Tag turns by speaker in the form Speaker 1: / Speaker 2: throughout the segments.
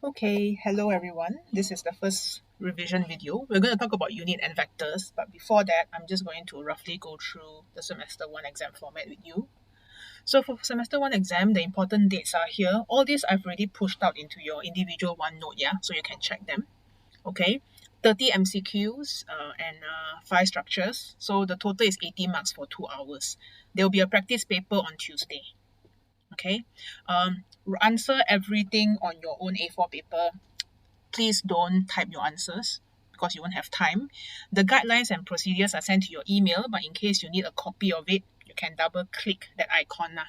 Speaker 1: Okay, hello everyone. This is the first revision video. We're going to talk about unit and vectors, but before that, I'm just going to roughly go through the semester 1 exam format with you. So for semester 1 exam, the important dates are here. All these I've already pushed out into your individual OneNote, yeah, so you can check them. Okay, 30 MCQs and 5 structures. So the total is 80 marks for 2 hours. There will be a practice paper on Tuesday. Okay, answer everything on your own A4 paper. Please don't type your answers because you won't have time. The guidelines and procedures are sent to your email, but in case you need a copy of it, you can double click that icon,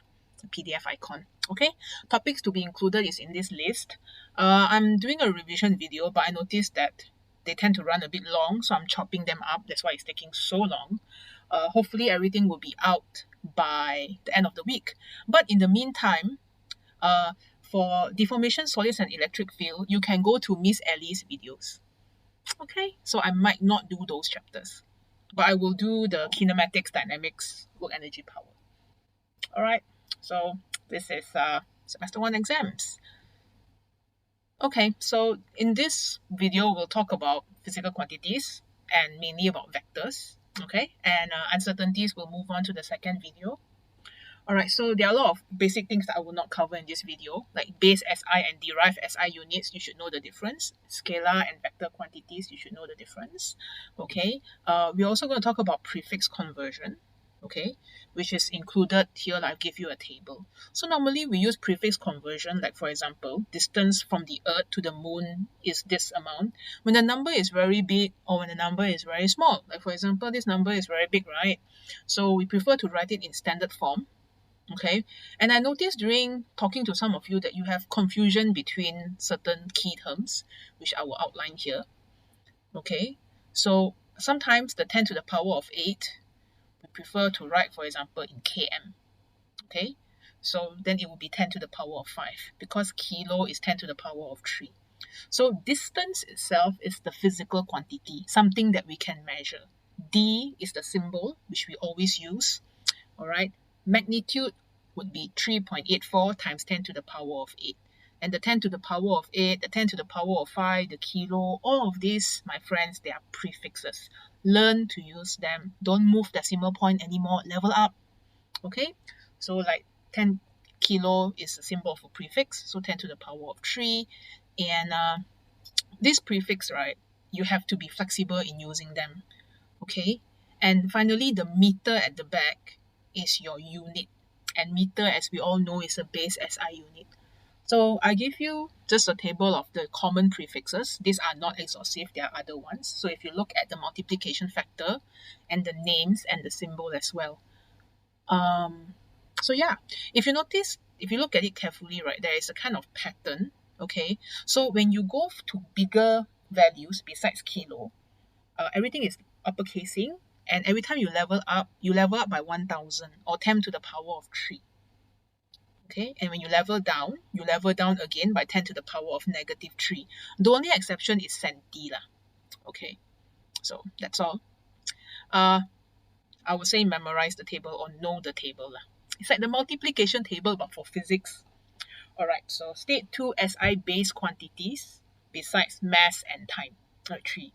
Speaker 1: the PDF icon. Okay, topics to be included is in this list. I'm doing a revision video, but I noticed that they tend to run a bit long, so I'm chopping them up. That's why it's taking so long. Hopefully, everything will be out by the end of the week. But in the meantime, uh, for deformation, solids, and electric field, you can go to Miss Ellie's videos. Okay, so I might not do those chapters, but I will do the kinematics, dynamics, work energy, power. All right, so this is semester 1 exams. Okay, so in this video, we'll talk about physical quantities and mainly about vectors. Okay, and uncertainties will move on to the second video. Alright, so there are a lot of basic things that I will not cover in this video, like base SI and derived SI units, you should know the difference. Scalar and vector quantities, you should know the difference. Okay, we're also going to talk about prefix conversion, okay, which is included here. I'll give you a table. So normally we use prefix conversion, like for example, distance from the earth to the moon is this amount. When the number is very big or when the number is very small, like for example, this number is very big, right? So we prefer to write it in standard form. Okay, and I noticed during talking to some of you that you have confusion between certain key terms, which I will outline here. Okay, so sometimes the 10 to the power of 8, we prefer to write, for example, in km. Okay, so then it will be 10 to the power of 5 because kilo is 10 to the power of 3. So distance itself is the physical quantity, something that we can measure. D is the symbol, which we always use. All right, magnitude would be 3.84 times 10 to the power of 8. And the 10 to the power of 8, the 10 to the power of 5, the kilo, all of these, my friends, they are prefixes. Learn to use them. Don't move decimal point anymore. Level up. Okay? So like 10 kilo is a symbol for prefix. So 10 to the power of 3. And this prefix, right, you have to be flexible in using them. Okay? And finally, the meter at the back is your unit. And meter, as we all know, is a base SI unit. So I give you just a table of the common prefixes. These are not exhaustive, there are other ones. So if you look at the multiplication factor and the names and the symbol as well. So yeah, if you notice, if you look at it carefully, right, there is a kind of pattern. Okay, so when you go to bigger values besides kilo, everything is uppercasing, and every time you level up by 1000 or 10 to the power of 3. Okay, and when you level down again by 10 to the power of negative 3. The only exception is centi lah. Okay, so that's all. I would say memorize the table or know the table lah. It's like the multiplication table but for physics. Alright, so state 2 SI base quantities besides mass and time. 3.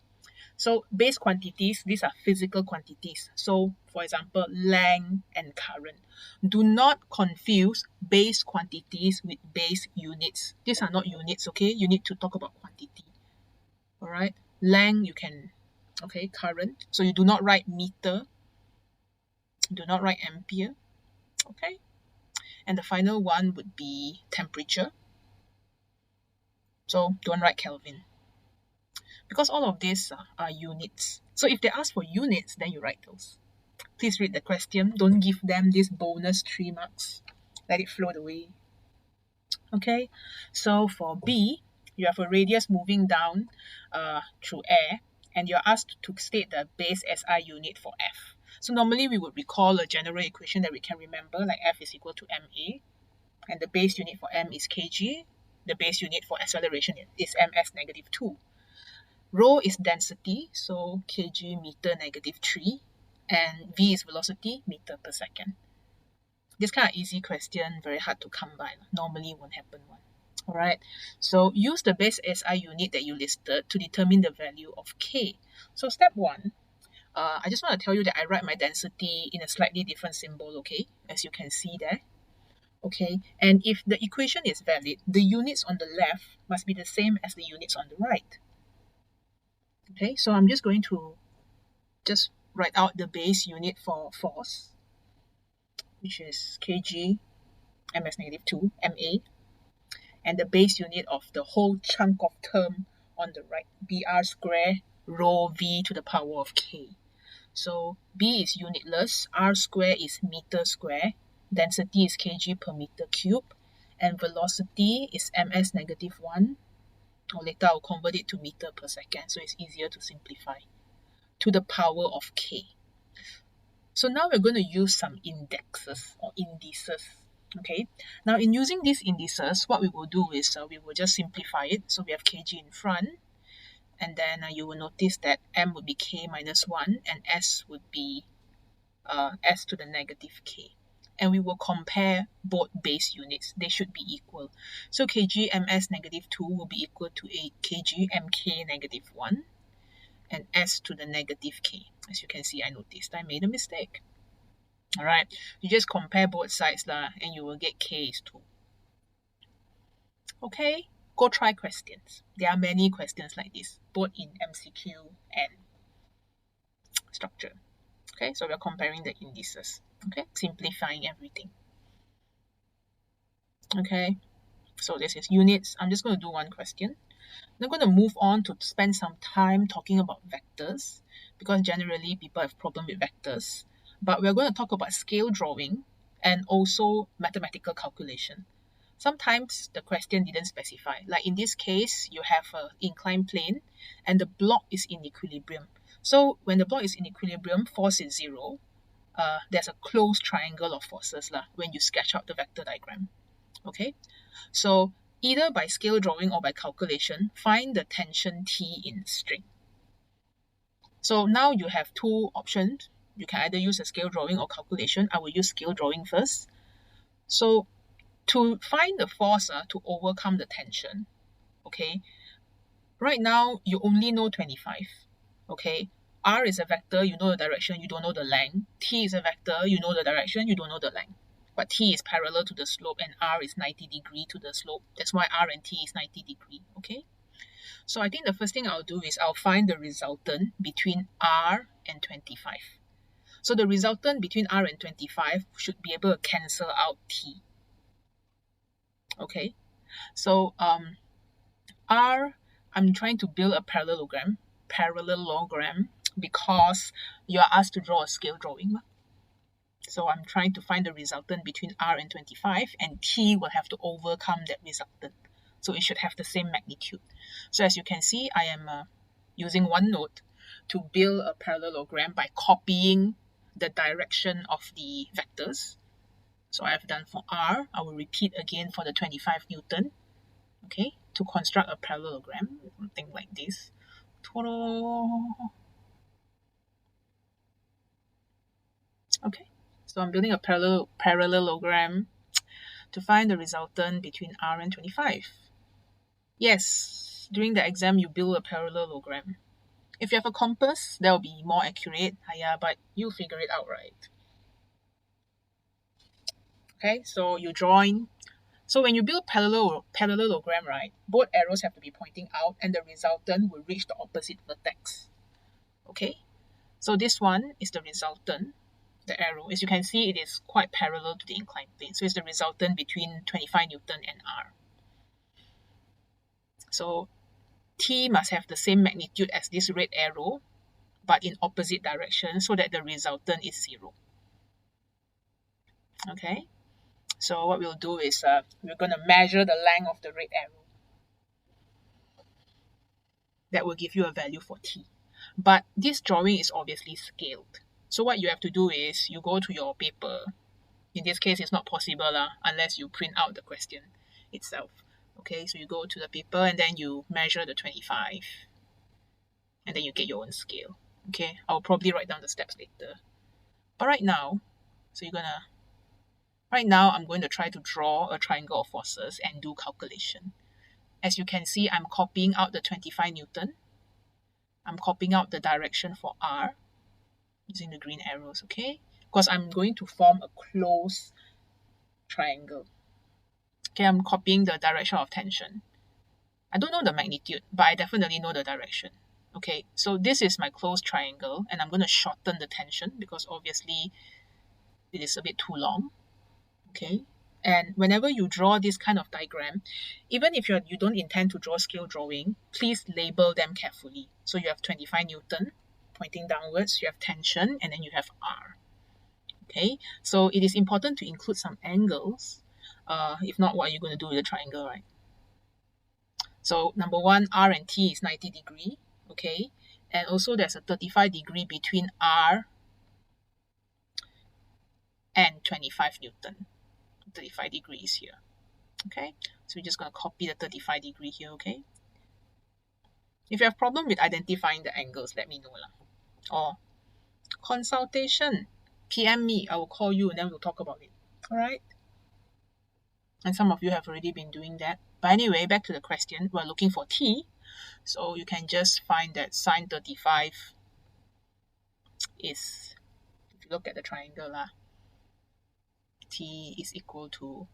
Speaker 1: So base quantities, these are physical quantities. So for example, length and current. Do not confuse base quantities with base units. These are not units, okay? You need to talk about quantity. All right. Length, you can, okay, current. So you do not write meter. Do not write ampere. Okay. And the final one would be temperature. So don't write Kelvin. Because all of these are units. So if they ask for units, then you write those. Please read the question. Don't give them this bonus 3 marks. Let it float away. Okay, so for B, you have a radius moving down through air, and you're asked to state the base SI unit for F. So normally we would recall a general equation that we can remember, like F is equal to ma, and the base unit for m is kg. The base unit for acceleration is ms negative 2. Rho is density, so kg meter negative 3, and v is velocity, meter per second. This kind of easy question, very hard to come by. Normally won't happen one. All right, so use the base SI unit that you listed to determine the value of K. So step one, I just want to tell you that I write my density in a slightly different symbol, okay, as you can see there. Okay, and if the equation is valid, the units on the left must be the same as the units on the right. Okay, so I'm just going to just write out the base unit for force, which is kg ms-2 ma, and the base unit of the whole chunk of term on the right, br square rho v to the power of k. So b is unitless, r square is meter square, density is kg per meter cube, and velocity is ms-1, or later I'll convert it to meter per second, so it's easier to simplify, to the power of k. So now we're going to use some indexes or indices. Okay, now in using these indices, what we will do is we will just simplify it. So we have kg in front, and then you will notice that m would be k minus 1 and s would be s to the negative k. And we will compare both base units. They should be equal. So kg ms-2 will be equal to a kg mk-1 and s to the negative k. As you can see, I noticed I made a mistake. All right, you just compare both sides lah, and you will get k is 2. Okay, go try questions. There are many questions like this, both in MCQ and structure. Okay, so we're comparing the indices. Okay, simplifying everything. Okay, so this is units. I'm just going to do one question. I'm going to move on to spend some time talking about vectors, because generally people have problem with vectors. But we're going to talk about scale drawing and also mathematical calculation. Sometimes the question didn't specify. Like in this case, you have an inclined plane and the block is in equilibrium. So when the block is in equilibrium, force is 0. There's a closed triangle of forces when you sketch out the vector diagram. Okay, so either by scale drawing or by calculation, find the tension T in string. So now you have two options. You can either use a scale drawing or calculation. I will use scale drawing first. So to find the force to overcome the tension, okay, right now you only know 25. Okay, r is a vector, you know the direction, you don't know the length. T is a vector, you know the direction, you don't know the length. But T is parallel to the slope and R is 90 degree to the slope. That's why R and T is 90 degree. Okay, so I think the first thing I'll do is I'll find the resultant between R and 25. So the resultant between R and 25 should be able to cancel out T. Okay, so R, I'm trying to build a parallelogram because you are asked to draw a scale drawing. So I'm trying to find the resultant between R and 25, and T will have to overcome that resultant. So it should have the same magnitude. So as you can see, I am using OneNote to build a parallelogram by copying the direction of the vectors. So I have done for R. I will repeat again for the 25 Newton. Okay, to construct a parallelogram, something like this. Okay, so I'm building a parallelogram to find the resultant between R and 25. Yes, during the exam, you build a parallelogram. If you have a compass, that will be more accurate. Yeah, but you figure it out, right? Okay, so you join. So when you build parallelogram, right, both arrows have to be pointing out and the resultant will reach the opposite vertex. Okay, so this one is the resultant, the arrow. As you can see, it is quite parallel to the inclined plane. So it's the resultant between 25 Newton and R. So T must have the same magnitude as this red arrow, but in opposite direction so that the resultant is 0. Okay, so what we'll do is we're going to measure the length of the red arrow. That will give you a value for T. But this drawing is obviously scaled. So what you have to do is you go to your paper. In this case, it's not possible unless you print out the question itself. Okay, so you go to the paper and then you measure the 25. And then you get your own scale. Okay, I'll probably write down the steps later. But right now, so you're gonna Right now, I'm going to try to draw a triangle of forces and do calculation. As you can see, I'm copying out the 25 Newton. I'm copying out the direction for R using the green arrows, okay? Because I'm going to form a closed triangle. Okay, I'm copying the direction of tension. I don't know the magnitude, but I definitely know the direction. Okay, so this is my closed triangle, and I'm going to shorten the tension because obviously it is a bit too long. Okay, and whenever you draw this kind of diagram, even if you don't intend to draw scale drawing, please label them carefully. So you have 25 Newton pointing downwards, you have tension, and then you have R. Okay, so it is important to include some angles. If not, what are you going to do with the triangle, right? So number one, R and T is 90 degree, okay? And also there's a 35 degree between R and 25 Newton. 35 degrees here, okay? So we're just going to copy the 35 degree here, okay? If you have problem with identifying the angles, let me know lah. Or consultation, PM me, I will call you and then we'll talk about it, all right? And some of you have already been doing that. But anyway, back to the question, we're looking for T. So you can just find that sine 35 is, if you look at the triangle, T is equal to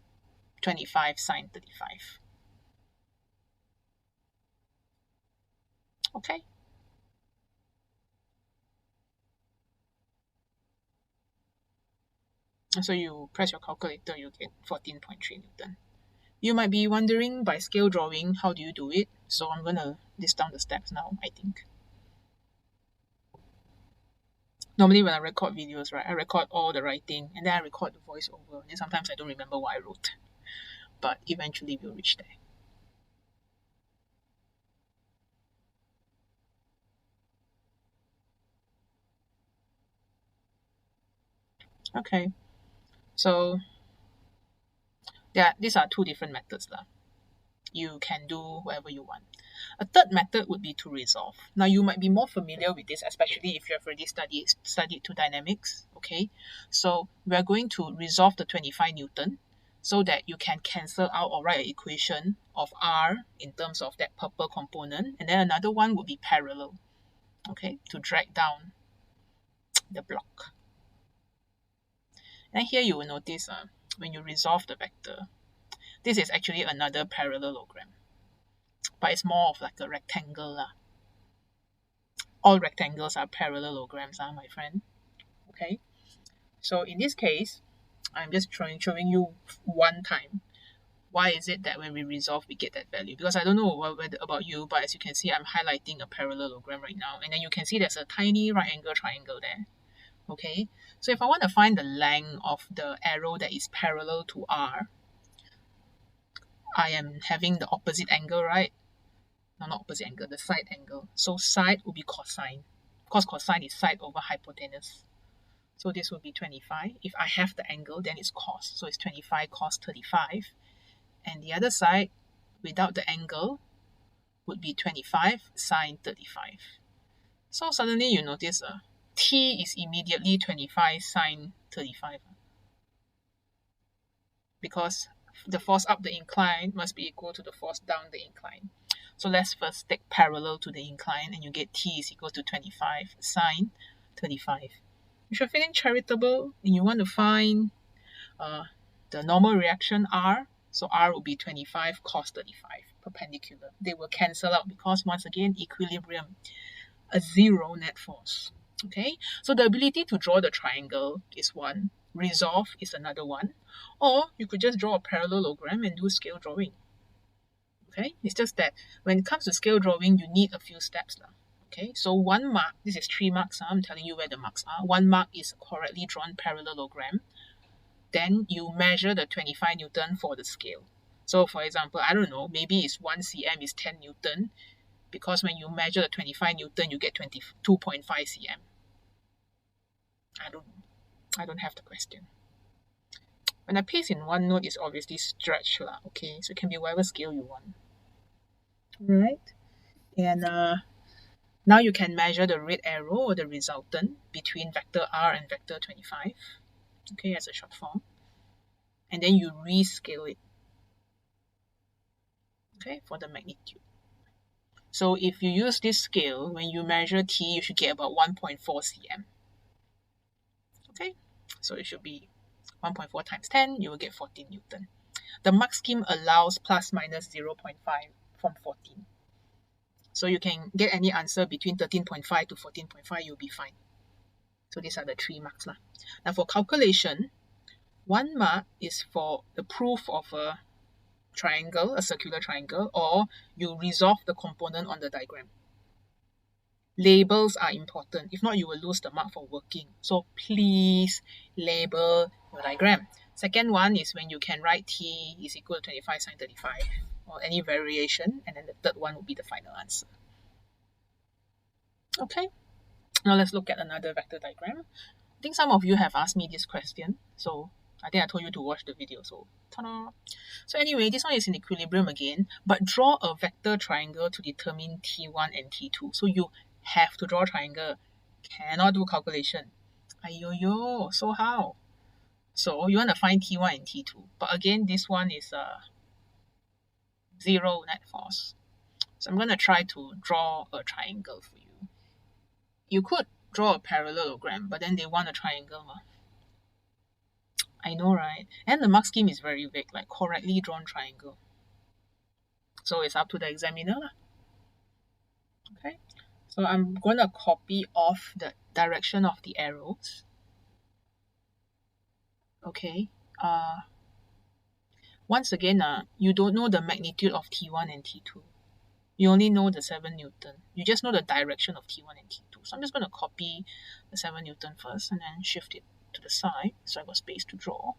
Speaker 1: 25 sine 35. Okay. And so you press your calculator, you get 14.3 Newton. You might be wondering by scale drawing, how do you do it? So I'm going to list down the steps now, I think. Normally when I record videos, right, I record all the writing and then I record the voiceover. And sometimes I don't remember what I wrote. But eventually we'll reach there. Okay. So these are two different methods. You can do whatever you want. A third method would be to resolve. Now you might be more familiar with this, especially if you have already studied two dynamics. Okay, so we're going to resolve the 25 Newton so that you can cancel out or write an equation of R in terms of that purple component, and then another one would be parallel, okay, to drag down the block. And here you will notice when you resolve the vector, this is actually another parallelogram, but it's more of like a rectangle. All rectangles are parallelograms, my friend. Okay, so in this case, I'm just showing you one time. Why is it that when we resolve, we get that value? Because I don't know whether about you, but as you can see, I'm highlighting a parallelogram right now. And then you can see there's a tiny right angle triangle there. Okay, so if I want to find the length of the arrow that is parallel to R, I am having the opposite angle, right? No, not opposite angle, the side angle. So side will be cosine, because cosine is side over hypotenuse. So this will be 25. If I have the angle, then it's cos. So it's 25 cos 35. And the other side, without the angle, would be 25 sine 35. So suddenly you notice T is immediately 25 sine 35. Because the force up the incline must be equal to the force down the incline. So let's first take parallel to the incline and you get T is equal to 25 sine 35. If you're feeling charitable and you want to find the normal reaction R, so R will be 25 cos 35 perpendicular. They will cancel out because once again, equilibrium, a zero net force. Okay, so the ability to draw the triangle is one, resolve is another one, or you could just draw a parallelogram and do scale drawing. Okay, it's just that when it comes to scale drawing, you need a few steps. Okay, so 1 mark, this is 3 marks. I'm telling you where the marks are. 1 mark is a correctly drawn parallelogram. Then you measure the 25 Newton for the scale. So for example, I don't know, maybe it's 1 cm is 10 Newton, because when you measure the 25 Newton, you get 22.5 cm. I don't have the question. When I paste in OneNote, it's obviously stretched, okay? So it can be whatever scale you want. Right? And now you can measure the red arrow or the resultant between vector R and vector 25, okay, as a short form. and then you rescale it, okay, for the magnitude. So if you use this scale, when you measure T, you should get about 1.4 cm. Okay, so it should be 1.4 times 10, you will get 14 Newton. The mark scheme allows plus minus 0.5 from 14. So you can get any answer between 13.5 to 14.5, you'll be fine. So these are the 3 marks. Now for calculation, 1 mark is for the proof of a triangle, a circular triangle, or you resolve the component on the diagram. Labels are important. If not, you will lose the mark for working. So please label your diagram. Second one is when you can write T is equal to 25 sine 35 or any variation. And then the third one will be the final answer. Okay, now let's look at another vector diagram. I think some of you have asked me this question. So I think I told you to watch the video. So ta-da! So anyway, this one is in equilibrium again, but draw a vector triangle to determine T1 and T2. So you have to draw a triangle, cannot do calculation. Ayoyo, so how? So you want to find T1 and T2, but again, this one is 0 net force. So I'm going to try to draw a triangle for you. You could draw a parallelogram, but then they want a triangle. I know, right? And the mark scheme is very vague, like correctly drawn triangle. So it's up to the examiner. Okay, so I'm going to copy off the direction of the arrows. Okay, once again, you don't know the magnitude of T1 and T2. You only know the 7 Newton. You just know the direction of T1 and T2. So I'm just going to copy the 7 Newton first and then shift it to the side so I got space to draw.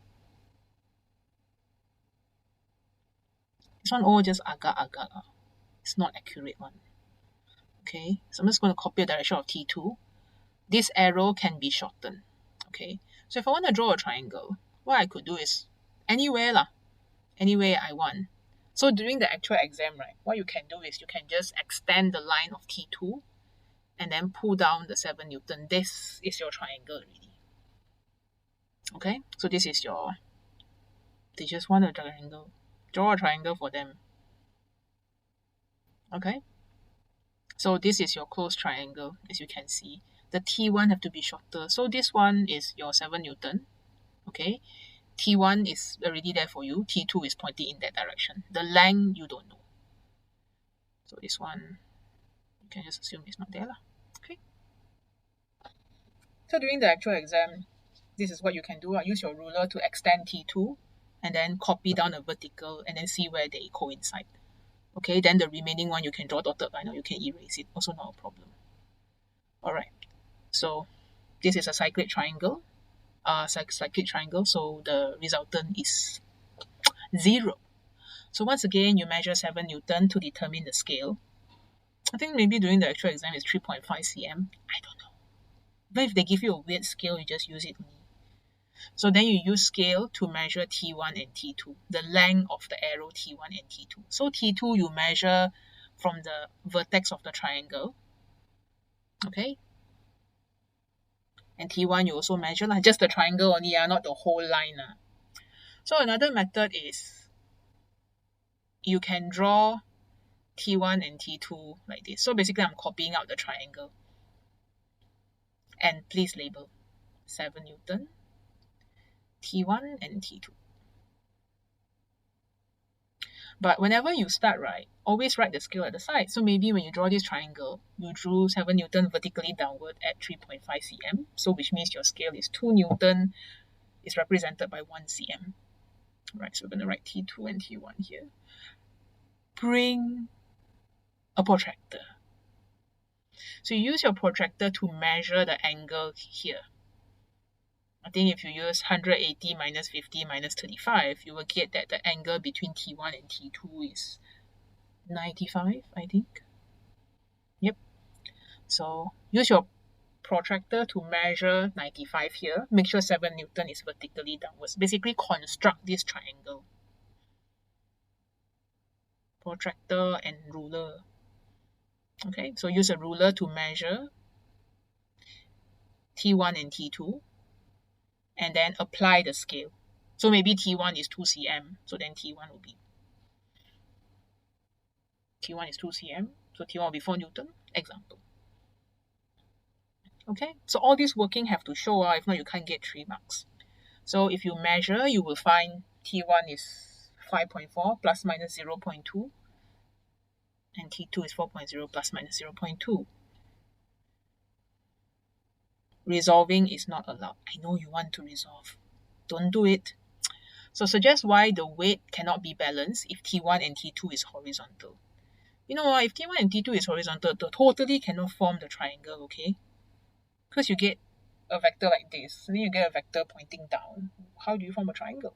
Speaker 1: This one all just agak-agak. It's not accurate one. Okay, so I'm just going to copy the direction of T2. This arrow can be shortened. Okay, so if I want to draw a triangle, what I could do is anywhere I want. So during the actual exam, right, what you can do is you can just extend the line of T2 and then pull down the 7 Newton. This is your triangle already. Okay, so this is your, they just want a triangle. Draw a triangle for them. Okay, so this is your closed triangle, as you can see. The T1 have to be shorter. So this one is your 7 Newton. Okay, T1 is already there for you. T2 is pointing in that direction. The length, you don't know. So this one, you can just assume it's not there. Okay. So during the actual exam, this is what you can do. Use your ruler to extend T2 and then copy down a vertical and then see where they coincide. Okay, then the remaining one you can draw dotted line or you can erase it. Also not a problem. All right. So this is a cyclic triangle. Cyclic triangle. So the resultant is 0. So once again, you measure 7 Newton to determine the scale. I think maybe during the actual exam is 3.5 cm. I don't know. But if they give you a weird scale, you just use it only. So then you use scale to measure T1 and T2, the length of the arrow T1 and T2. So T2 you measure from the vertex of the triangle. Okay. And T1 you also measure just the triangle only, not the whole line. So another method is you can draw T1 and T2 like this. So basically I'm copying out the triangle. And please label 7 Newton, T1 and T2. But whenever you start, right, always write the scale at the side. So maybe when you draw this triangle, you drew 7 Newton vertically downward at 3.5 cm. So which means your scale is 2 Newton is represented by 1 cm. Right, so we're going to write T2 and T1 here. Bring a protractor. So you use your protractor to measure the angle here. I think if you use 180 minus 50 minus 35, you will get that the angle between T1 and T2 is 95, I think. Yep. So use your protractor to measure 95 here. Make sure 7 Newton is vertically downwards. Basically construct this triangle. Protractor and ruler. Okay, so use a ruler to measure T1 and T2 and then apply the scale. So maybe T1 is 2 cm. So then T1 will be T1 is 2 cm. So T1 will be 4 Newton. Example. Okay, so all this working have to show, if not you can't get 3 marks. So if you measure, you will find T1 is 5.4 plus minus 0.2 and T2 is 4.0 plus minus 0.2. Resolving is not allowed. I know you want to resolve. Don't do it. So suggest why the weight cannot be balanced if T1 and T2 is horizontal. You know what, if T1 and T2 is horizontal, they totally cannot form the triangle, okay? Because you get a vector like this, and then you get a vector pointing down. How do you form a triangle?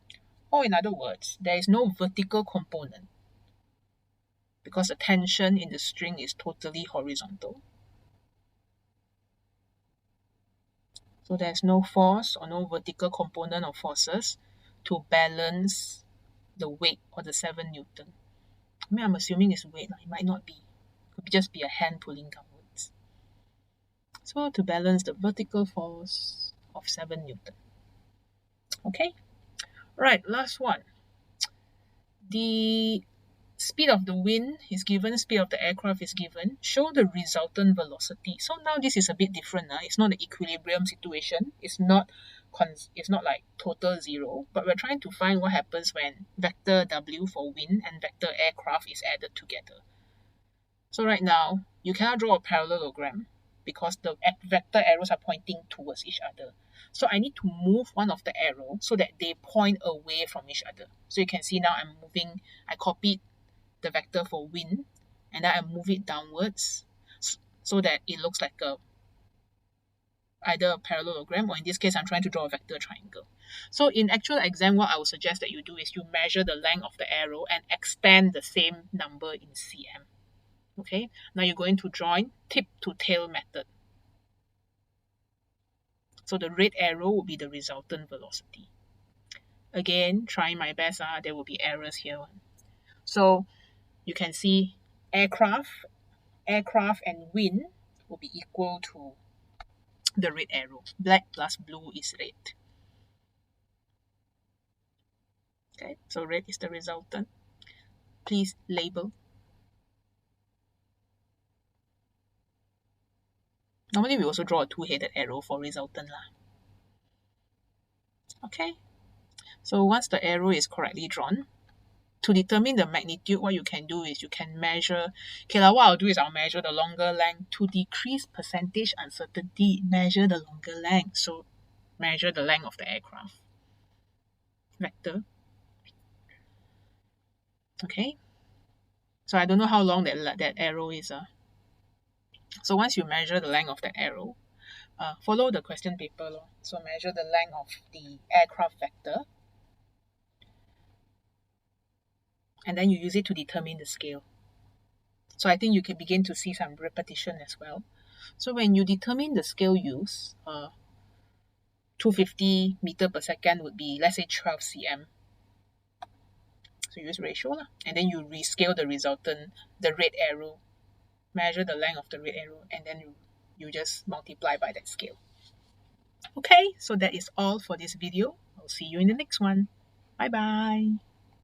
Speaker 1: Or in other words, there is no vertical component because the tension in the string is totally horizontal. So there's no force or no vertical component of forces to balance the weight or the 7 Newton. I mean, I'm assuming it's weight. It might not be. It could just be a hand pulling downwards. So to balance the vertical force of 7 Newton. Okay? Right, last one. The speed of the wind is given, speed of the aircraft is given. Show the resultant velocity. So now this is a bit different. It's not an equilibrium situation. It's not like total zero, but we're trying to find what happens when vector W for wind and vector aircraft is added together. So right now, you cannot draw a parallelogram because the vector arrows are pointing towards each other. So I need to move one of the arrow so that they point away from each other. So you can see now I'm moving, I copied the vector for wind and then I move it downwards so that it looks like either a parallelogram, or in this case I'm trying to draw a vector triangle. So in actual exam, what I would suggest that you do is you measure the length of the arrow and extend the same number in cm. Okay, now you're going to join tip to tail method. So the red arrow will be the resultant velocity. Again, trying my best, there will be errors here. So you can see aircraft and wind will be equal to the red arrow. Black plus blue is red. Okay, so red is the resultant. Please label. Normally we also draw a two-headed arrow for resultant lah. Okay, so once the arrow is correctly drawn, to determine the magnitude, what you can do is you can measure, what I'll do is I'll measure the longer length. To decrease percentage uncertainty, measure the longer length. So measure the length of the aircraft vector. Okay, so I don't know how long that arrow is. So once you measure the length of the arrow, follow the question paper. So measure the length of the aircraft vector, and then you use it to determine the scale. So I think you can begin to see some repetition as well. So when you determine the scale use, 250 meter per second would be, let's say, 12 cm. So use ratio lah. And then you rescale the resultant, the red arrow, measure the length of the red arrow, and then you just multiply by that scale. Okay, so that is all for this video. I'll see you in the next one. Bye bye.